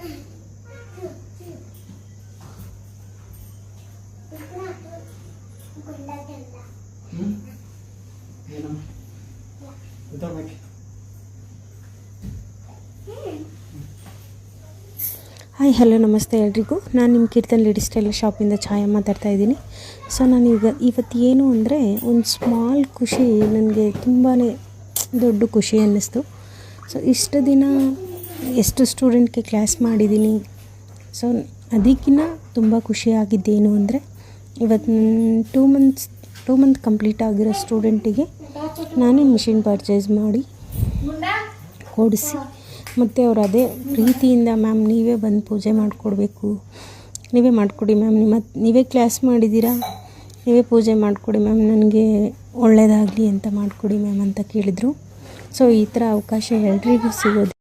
Hi hello ನಮಸ್ತೆ ಎಲ್ರಿಗೂ. ನಾನು ನಿಮ್ಮ ಕೀರ್ತನ್ ಲೇಡೀಸ್ ಟೈಲರ್ ಶಾಪಿಂದ ಛಾಯಾ ಮಾತಾಡ್ತಾ ಇದ್ದೀನಿ. ಸೊ ನಾನು ಇವತ್ತು ಏನು ಅಂದರೆ ಒಂದು ಸ್ಮಾಲ್ ಖುಷಿ, ನನಗೆ ತುಂಬಾ ದೊಡ್ಡ ಖುಷಿ ಅನ್ನಿಸ್ತು. ಸೊ ಇಷ್ಟು ದಿನ ಎಷ್ಟು ಸ್ಟೂಡೆಂಟ್ಗೆ ಕ್ಲಾಸ್ ಮಾಡಿದ್ದೀನಿ. ಸೊ ಅದಕ್ಕಿಂತ ತುಂಬ ಖುಷಿಯಾಗಿದ್ದೇನು ಅಂದರೆ ಇವತ್ತು 2 ಮಂತ್ ಕಂಪ್ಲೀಟ್ ಆಗಿರೋ ಸ್ಟೂಡೆಂಟಿಗೆ ನಾನೇ ಮಿಷಿನ್ ಪರ್ಚೇಸ್ ಮಾಡಿ ಕೊಡಿಸಿ, ಮತ್ತು ಅವ್ರು ಅದೇ ಪ್ರೀತಿಯಿಂದ ಮ್ಯಾಮ್ ನೀವೇ ಬಂದು ಪೂಜೆ ಮಾಡಿಕೊಡ್ಬೇಕು, ನೀವೇ ಮಾಡಿಕೊಡಿ ಮ್ಯಾಮ್, ನೀವೇ ಕ್ಲಾಸ್ ಮಾಡಿದ್ದೀರಾ, ನೀವೇ ಪೂಜೆ ಮಾಡಿಕೊಡಿ ಮ್ಯಾಮ್, ನನಗೆ ಒಳ್ಳೆಯದಾಗಲಿ ಅಂತ ಮಾಡಿಕೊಡಿ ಮ್ಯಾಮ್ ಅಂತ ಕೇಳಿದರು. ಸೊ ಈ ಥರ ಅವಕಾಶ ಎಲ್ರಿಗೂ ಸಿಗೋದು